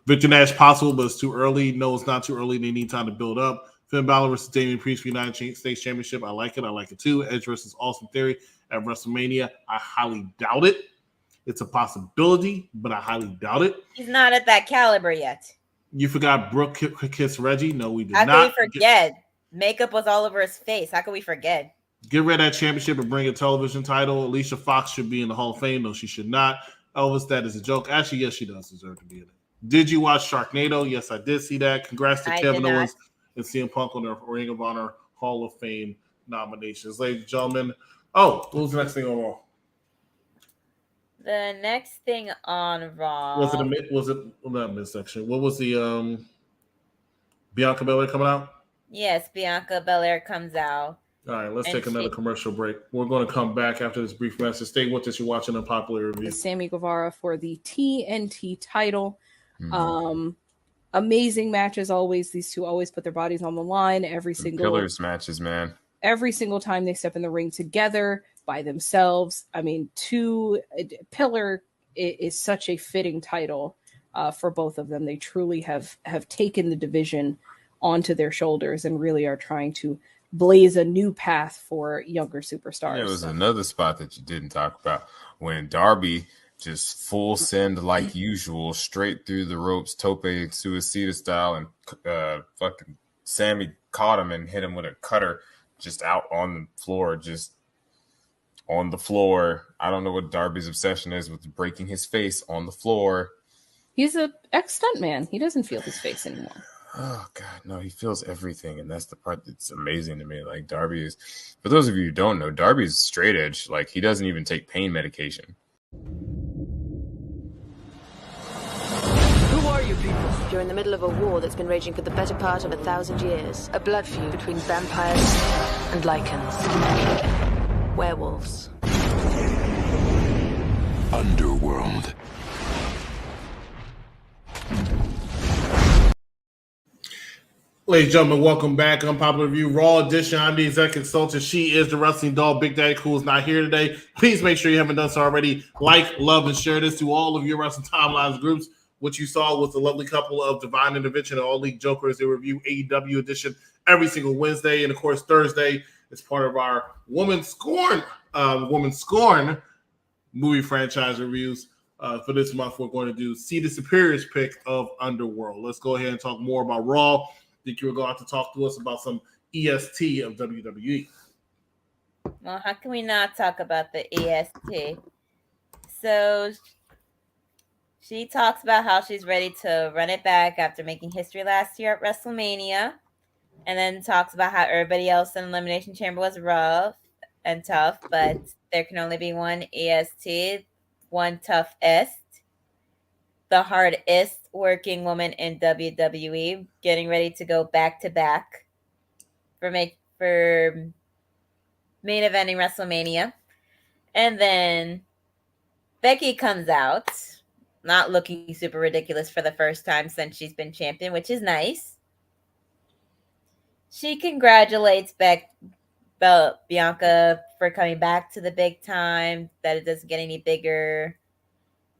Victor Nash possible, but it's too early. No, it's not too early. They need time to build up. Finn Balor versus Damian Priest for United States Championship. I like it too. Edge versus Austin Theory at WrestleMania. I highly doubt it. It's a possibility, but I highly doubt it. He's not at that caliber yet. You forgot Brooke kissed Reggie? No, we did not. How could we forget? Makeup was all over his face. How could we forget? Get rid of that championship and bring a television title. Alicia Fox should be in the Hall of Fame. No, she should not. Elvis, that is a joke. Actually, yes, she does deserve to be in it. Did you watch Sharknado? Yes, I did see that. Congrats to Kevin Owens and CM Punk on their Ring of Honor Hall of Fame nominations. Ladies and gentlemen, what was the next thing on Raw? The next thing on Raw Was it not midsection? What was the Bianca Belair coming out? Yes, Bianca Belair comes out. All right, let's take another commercial break. We're going to come back after this brief message. Stay with us. You're watching Unpopular Review. Sammy Guevara for the TNT title. Amazing match as always. These two always put their bodies on the line every single Pillars matches, man. Every single time they step in the ring together by themselves. I mean, Pillar is such a fitting title for both of them. They truly have taken the division onto their shoulders and really are trying to blaze a new path for younger superstars. There was another spot that you didn't talk about when Darby just full send like usual, straight through the ropes, tope suicida style, and fucking Sammy caught him and hit him with a cutter just out on the floor, just on the floor. I don't know what Darby's obsession is with breaking his face on the floor. He's an ex-stuntman. He doesn't feel his face anymore. Oh, God, no, he feels everything, and that's the part that's amazing to me. Like, Darby is, for those of you who don't know, Darby's straight edge. Like, he doesn't even take pain medication. Who are you people? You're in the middle of a war that's been raging for the better part of 1,000 years. A blood feud between vampires and lichens. Werewolves. Underworld. Ladies and gentlemen, welcome back. Unpopular Review, Raw Edition. I'm the executive consultant. She is the wrestling doll. Big Daddy Cool is not here today. Please make sure you haven't done so already. Like, love, and share this to all of your wrestling timelines groups. What you saw was the lovely couple of Divine Intervention and All League Jokers. They review AEW Edition every single Wednesday. And, of course, Thursday is part of our Woman Scorn movie franchise reviews. For this month, we're going to do See the Superior's pick of Underworld. Let's go ahead and talk more about Raw. I think you were going to talk to us about some EST of WWE. Well, how can we not talk about the EST? So she talks about how she's ready to run it back after making history last year at WrestleMania. And then talks about how everybody else in Elimination Chamber was rough and tough, but there can only be one EST, one tough est. The hardest working woman in WWE, getting ready to go back to back for main eventing WrestleMania. And then Becky comes out, not looking super ridiculous for the first time since she's been champion, which is nice. She congratulates Bianca for coming back to the big time, that it doesn't get any bigger.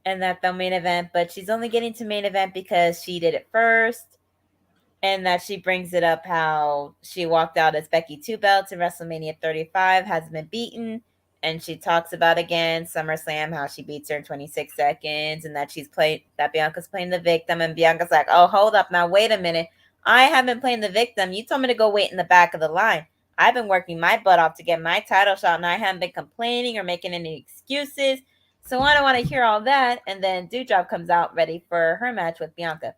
And that the main event, but she's only getting to main event because she did it first. And that she brings it up how she walked out as Becky 2 belts in WrestleMania 35, hasn't been beaten. And she talks about again SummerSlam, how she beats her in 26 seconds, and that that Bianca's playing the victim. And Bianca's like, oh, hold up. Now, wait a minute. I haven't been playing the victim. You told me to go wait in the back of the line. I've been working my butt off to get my title shot, and I haven't been complaining or making any excuses. So I don't want to hear all that. And then Doudrop comes out ready for her match with Bianca.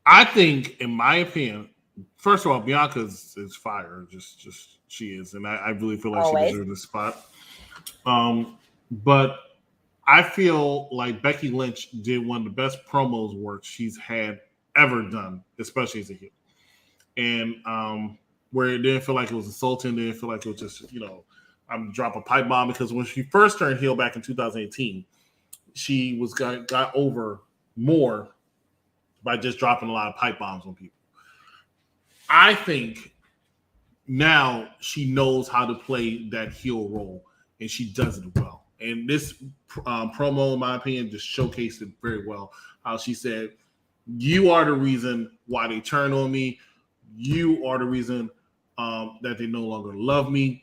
I think, in my opinion, first of all, Bianca is fire. Just she is. And I really feel like Always. She deserves this spot. But I feel like Becky Lynch did one of the best promos work she's had ever done, especially as a heel. And where it didn't feel like it was insulting, didn't feel like it was just, I'm drop a pipe bomb, because when she first turned heel back in 2018, she was got over more by just dropping a lot of pipe bombs on people. I think now she knows how to play that heel role, and she does it well. And this promo, in my opinion, just showcased it very well. How she said, "You are the reason why they turned on me. You are the reason that they no longer love me.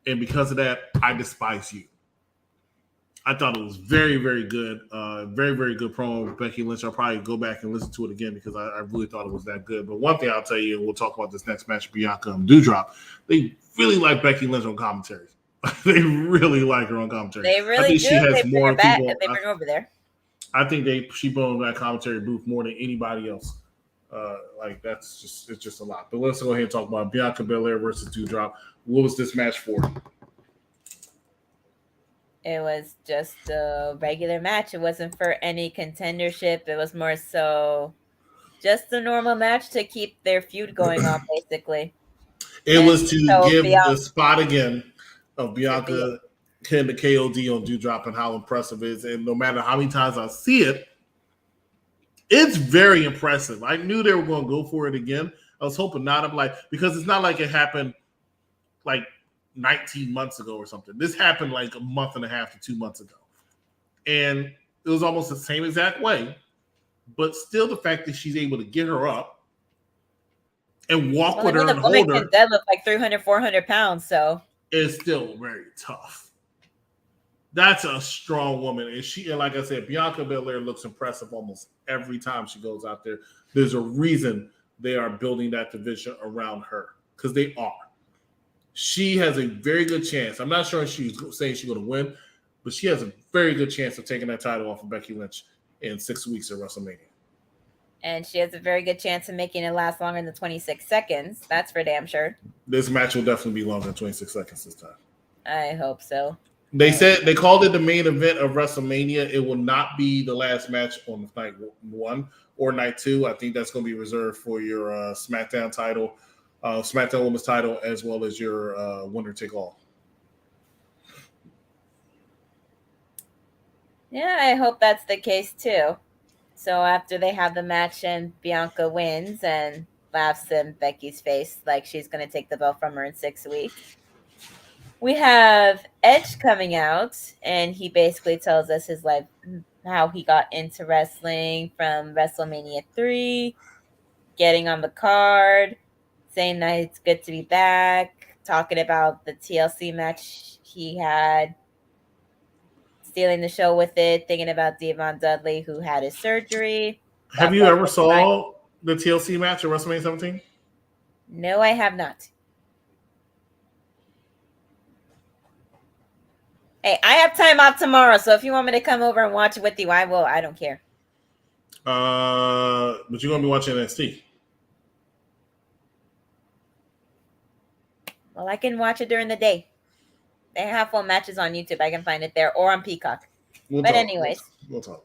And because of that, I despise you." I thought it was very, very good. Very, very good promo with Becky Lynch. I'll probably go back and listen to it again because I really thought it was that good. But one thing I'll tell you, and we'll talk about this next match, Bianca and Doudrop, they really like Becky Lynch on commentaries. They really like her on commentary. They really do. She has They bring more her back. people. They bring her over there. I think she been on that commentary booth more than anybody else. It's just a lot. But let's go ahead and talk about Bianca Belair versus Doudrop. What was this match for? It was just a regular match. It wasn't for any contendership. It was more so just a normal match to keep their feud going on, basically. It was to give Bianca, the spot again of Bianca hitting the KOD on Doudrop and how impressive it is. And no matter how many times I see it, it's very impressive. I knew they were going to go for it again. I was hoping not. Because it's not like it happened like 19 months ago or something. This happened like a month and a half to 2 months ago. And it was almost the same exact way. But still the fact that she's able to get her up and walk with her and hold her. The deadlift like 300, 400 pounds, so. It's still very tough. That's a strong woman. And like I said, Bianca Belair looks impressive almost every time she goes out there. There's a reason they are building that division around her, because they are. She has a very good chance. I'm not sure if she's saying she's going to win, but she has a very good chance of taking that title off of Becky Lynch in 6 weeks at WrestleMania. And she has a very good chance of making it last longer than 26 seconds. That's for damn sure. This match will definitely be longer than 26 seconds this time. I hope so. They said they called it the main event of WrestleMania. It will not be the last match on night 1 or night 2. I think that's going to be reserved for your SmackDown title, SmackDown Women's title, as well as your winner take all. Yeah, I hope that's the case too. So after they have the match and Bianca wins and laughs in Becky's face like she's going to take the belt from her in 6 weeks, we have Edge coming out, and he basically tells us his life, how he got into wrestling from WrestleMania 3, getting on the card, saying that it's good to be back, talking about the TLC match he had, stealing the show with it, thinking about Devon Dudley, who had his surgery. Have you ever saw the TLC match at WrestleMania 17? No, I have not. Hey, I have time off tomorrow, so if you want me to come over and watch it with you, I will. I don't care. But you're going to be watching NXT. Well, I can watch it during the day. They have full matches on YouTube. I can find it there or on Peacock. Anyways. We'll talk.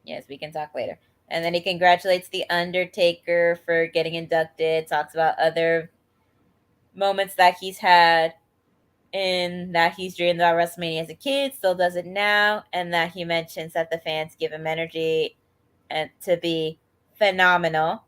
Yes, we can talk later. And then he congratulates The Undertaker for getting inducted, talks about other moments that he's had, and that he's dreamed about WrestleMania as a kid, still does it now, and that he mentions that the fans give him energy and to be phenomenal,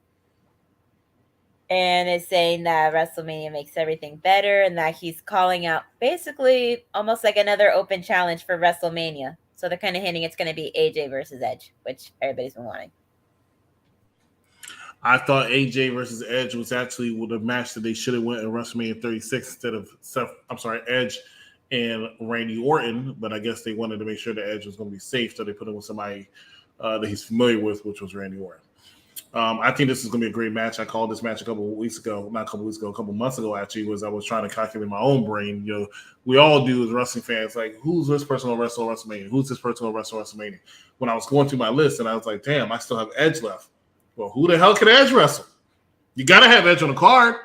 and is saying that WrestleMania makes everything better, and that he's calling out basically almost like another open challenge for WrestleMania. So they're kind of hinting it's going to be AJ versus Edge, which everybody's been wanting. I thought AJ versus Edge was actually the match that they should have went in WrestleMania 36 instead of Edge and Randy Orton, but I guess they wanted to make sure that Edge was going to be safe, so they put him with somebody that he's familiar with, which was Randy Orton. I think this is going to be a great match. I called this match a couple months ago, actually, was I was trying to calculate my own brain. You know, we all do as wrestling fans, like, who's this person on WrestleMania? Who's this person on WrestleMania? When I was going through my list, and I was like, damn, I still have Edge left. Well, who the hell can Edge wrestle? You got to have Edge on the card.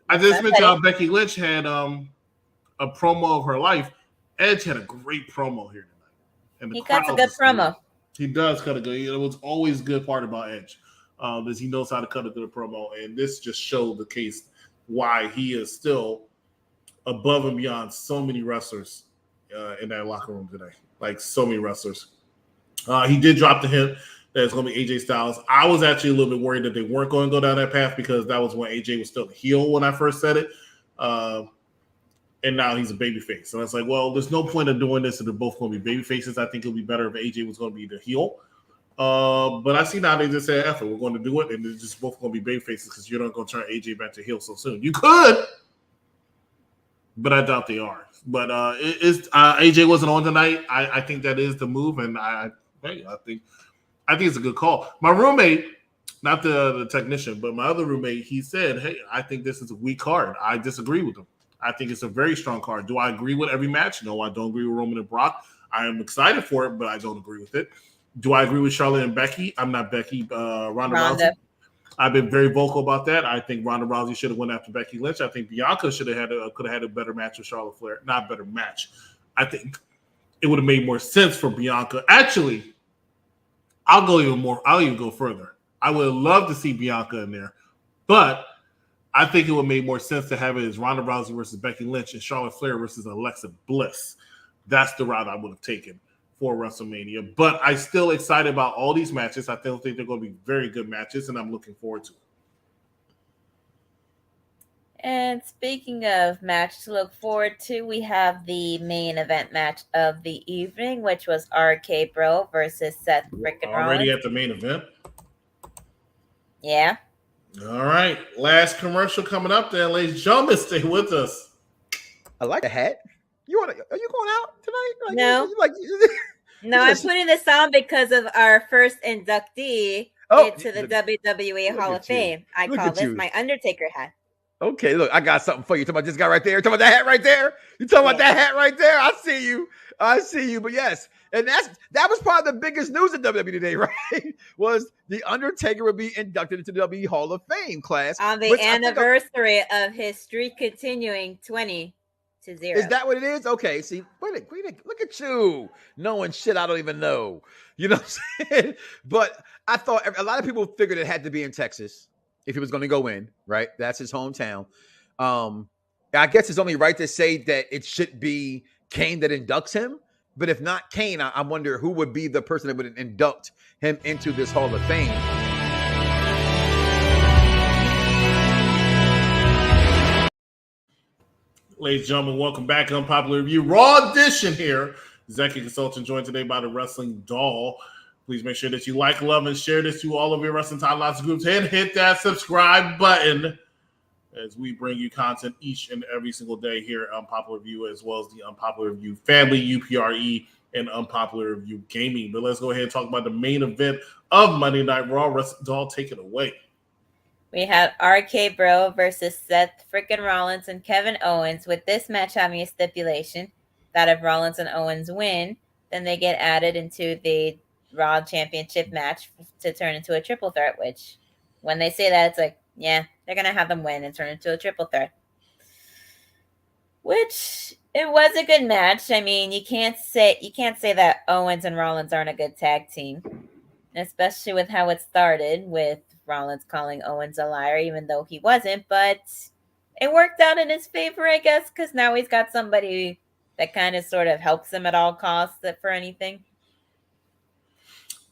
I just mentioned how Becky Lynch had a promo of her life. Edge had a great promo here tonight. And he cuts a good promo. He does cut a good. It was always a good part about Edge, is he knows how to cut a good promo. And this just showed the case why he is still above and beyond so many wrestlers in that locker room today. Like, so many wrestlers. He did drop the hint that it's going to be AJ Styles. I was actually a little bit worried that they weren't going to go down that path, because that was when AJ was still the heel when I first said it. And now he's a babyface. So it's like, well, there's no point in doing this if they're both going to be babyfaces. I think it would be better if AJ was going to be the heel. But I see now they just said, F it, we're going to do it, and they're just both going to be babyfaces because you're not going to turn AJ back to heel so soon. You could, but I doubt they are. But AJ wasn't on tonight. I think that is the move, and I think it's a good call. My roommate, not the technician, but my other roommate, he said, hey, I think this is a weak card. I disagree with him. I think it's a very strong card. Do I agree with every match? No, I don't agree with Roman and Brock. I am excited for it, but I don't agree with it. Do I agree with Charlotte and Becky? I'm not Becky. Ronda Rousey. Ronda. I've been very vocal about that. I think Ronda Rousey should have went after Becky Lynch. I think Bianca could have had a better match with Charlotte Flair. Not better match. I think it would have made more sense for Bianca. Actually, I'll even go further. I would love to see Bianca in there, but I think it would make more sense to have it as Ronda Rousey versus Becky Lynch and Charlotte Flair versus Alexa Bliss. That's the route I would have taken for WrestleMania. But I'm still excited about all these matches. I still think they're going to be very good matches, and I'm looking forward to it. And speaking of match to look forward to, we have the main event match of the evening, which was RK Bro versus Seth freaking Rollins. Already at the main event? Yeah. All right. Last commercial coming up then, ladies and gentlemen. Stay with us. I like the hat. Are you going out tonight? Like, No. No, I'm putting this on because of our first inductee into the WWE Hall of Fame. I call this my Undertaker hat. Okay, look, I got something for you. You talking about this guy right there? You talking about that hat right there? You talking about that hat right there? I see you. But yes, and that was probably the biggest news in WWE today, right? Was the Undertaker would be inducted into the WWE Hall of Fame class on the anniversary of his streak continuing 20-0. Is that what it is? Okay, see, wait, look at you knowing shit I don't even know. You know what I'm saying? But I thought a lot of people figured it had to be in Texas if he was going to go in, right? That's his hometown. I guess it's only right to say that it should be Kane that inducts him. But if not Kane, I wonder who would be the person that would induct him into this Hall of Fame. Ladies and gentlemen, welcome back to Unpopular Review. Raw edition here. Executive Consultant joined today by the Wrestling Doll. Please make sure that you like, love, and share this to all of your Wrestling Time Lots groups. And hit that subscribe button as we bring you content each and every single day here at Unpopular Review, as well as the Unpopular Review family, UPRE, and Unpopular Review Gaming. But let's go ahead and talk about the main event of Monday Night Raw. Wrestling Doll, take it away. We had RK Bro versus Seth freaking Rollins and Kevin Owens, with this match having a stipulation that if Rollins and Owens win, then they get added into the Raw Championship match to turn into a triple threat, which when they say that, it's like, yeah, they're going to have them win and turn into a triple threat. Which, it was a good match. I mean, you can't say that Owens and Rollins aren't a good tag team, especially with how it started with Rollins calling Owens a liar, even though he wasn't, but it worked out in his favor, I guess, because now he's got somebody that kind of sort of helps him at all costs for anything.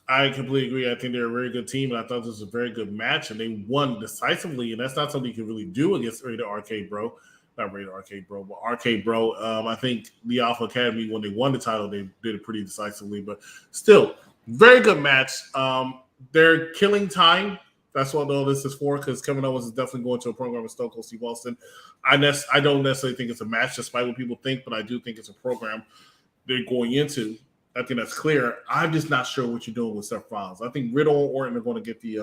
I completely agree. I think they're a very good team, and I thought this was a very good match, and they won decisively, and that's not something you can really do against Rated RK Bro. Not Rated RK Bro, but RK Bro. I think the Alpha Academy, when they won the title, they did it pretty decisively, but still, very good match. They're killing time. That's what all this is for, because Kevin Owens is definitely going to a program with Stone Cold Steve Austin. I don't necessarily think it's a match, despite what people think, but I do think it's a program they're going into. I think that's clear. I'm just not sure what you're doing with Seth Rollins. I think Riddle and Orton are going to get the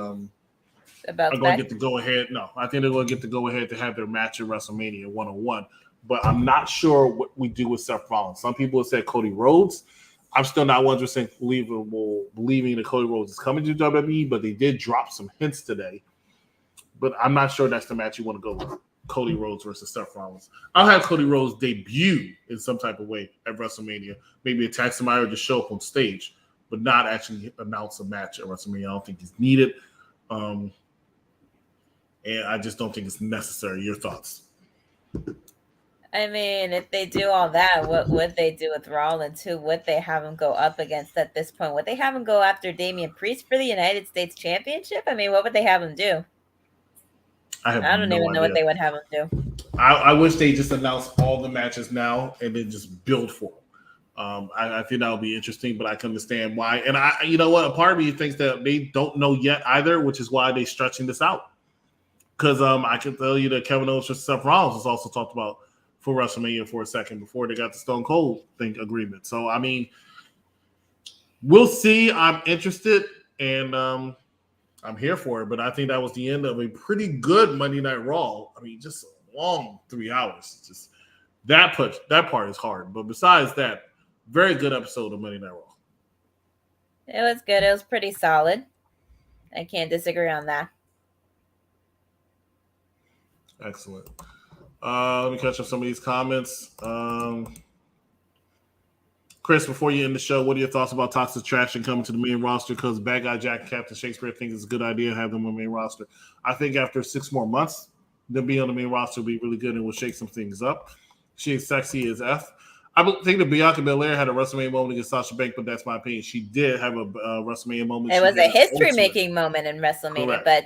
go ahead. No, I think they're going to get the go ahead to have their match at WrestleMania 101. But I'm not sure what we do with Seth Rollins. Some people have said Cody Rhodes. I'm still not 100% believing that Cody Rhodes is coming to WWE, but they did drop some hints today. But I'm not sure that's the match you want to go with. Cody Rhodes versus Seth Rollins. I'll have Cody Rhodes debut in some type of way at WrestleMania. Maybe attack somebody or just show up on stage, but not actually announce a match at WrestleMania. I don't think it's needed. And I just don't think it's necessary. Your thoughts? I mean, if they do all that, what would they do with Rollins? Who would they have him go up against at this point? Would they have him go after Damian Priest for the United States Championship? I mean, what would they have him do? I don't even know what they would have him do. I wish they just announced all the matches now and then just build for them. I think that would be interesting, but I can understand why. And you know what? A part of me thinks that they don't know yet either, which is why they're stretching this out. Because I can tell you that Kevin Owens versus Seth Rollins was also talked about for WrestleMania for a second before they got the Stone Cold agreement. So, I mean, we'll see. I'm interested, and I'm here for it. But I think that was the end of a pretty good Monday Night Raw. I mean, just a long 3 hours. Just that part is hard. But besides that, very good episode of Monday Night Raw. It was good. It was pretty solid. I can't disagree on that. Excellent. Let me catch up some of these comments. Chris, before you end the show, what are your thoughts about Toxic Traction coming to the main roster? Because Bad Guy Jack and Captain Shakespeare think it's a good idea to have them on the main roster. I think after 6 more months, them being on the main roster will be really good and will shake some things up. She is sexy as F. I think that Bianca Belair had a WrestleMania moment against Sasha Banks, but that's my opinion. She did have a WrestleMania moment. It She was had a history-making moment in WrestleMania, but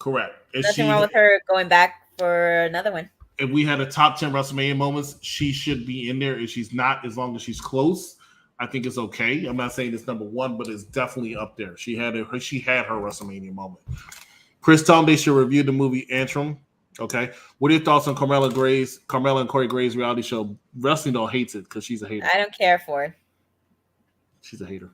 Correct. And nothing wrong with her going back for another one. If we had a top 10 WrestleMania moments, she should be in there. If she's not, as long as she's close, I think it's okay. I'm not saying it's number one, but it's definitely up there. She had her WrestleMania moment. Chris told me they should review the movie Antrim. Okay. What are your thoughts on Carmella and Corey Graves reality show? Wrestling Doll hates it because she's a hater. I don't care for it. She's a hater.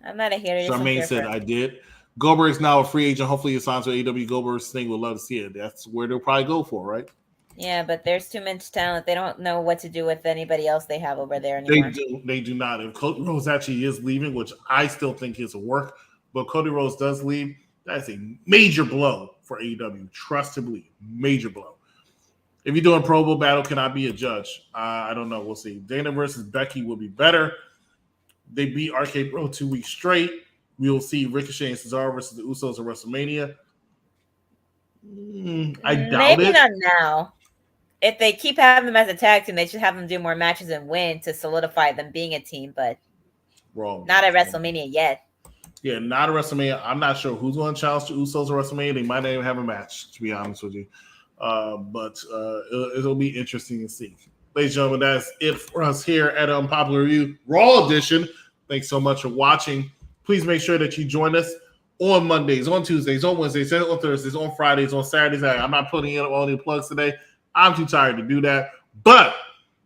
I'm not a hater. Charmaine said, I did. Goldberg's now a free agent. Hopefully he signs with AEW. Goldberg's thing. We'll love to see it. That's where they'll probably go for, right? Yeah, but there's too much talent. They don't know what to do with anybody else they have over there anymore. They do not. If Cody Rhodes actually is leaving, which I still think is a work, but Cody Rhodes does leave, that's a major blow for AEW. Trust and believe. Major blow. If you're doing Pro Bowl battle, can I be a judge? I don't know. We'll see. Dana versus Becky will be better. They beat RK Bro 2 weeks straight. We'll see Ricochet and Cesaro versus the Usos at WrestleMania. I doubt Maybe it. not now. If they keep having them as a tag team, they should have them do more matches and win to solidify them being a team, but not at WrestleMania yet. Yeah, not a WrestleMania. I'm not sure who's going to challenge the Usos at WrestleMania. They might not even have a match, to be honest with you. But it'll be interesting to see. Ladies and gentlemen, that's it for us here at Unpopular Review Raw Edition. Thanks so much for watching. Please make sure that you join us on Mondays, on Tuesdays, on Wednesdays, on Thursdays, on Fridays, on Saturdays. I'm not putting in all the plugs today. I'm too tired to do that. But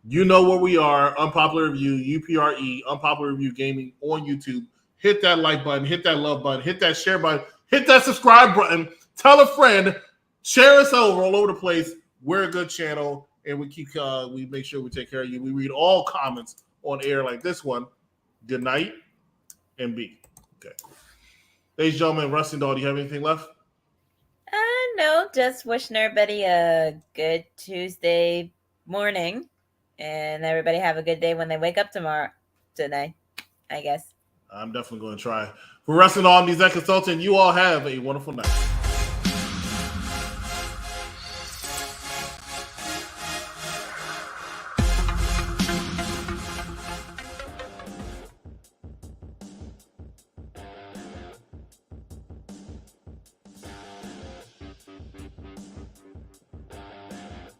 you know where we are. Unpopular Review, UPRE, Unpopular Review Gaming on YouTube. Hit that like button. Hit that love button. Hit that share button. Hit that subscribe button. Tell a friend. Share us all over the place. We're a good channel, and we make sure we take care of you. We read all comments on air like this one. Good night, and be. Okay. Ladies and gentlemen, Wrestling Doll, do you have anything left? No, just wishing everybody a good Tuesday morning, and everybody have a good day when they wake up tonight, I guess. I'm definitely going to try. For Wrestling Doll, I'm the Zach Consultant. You all have a wonderful night.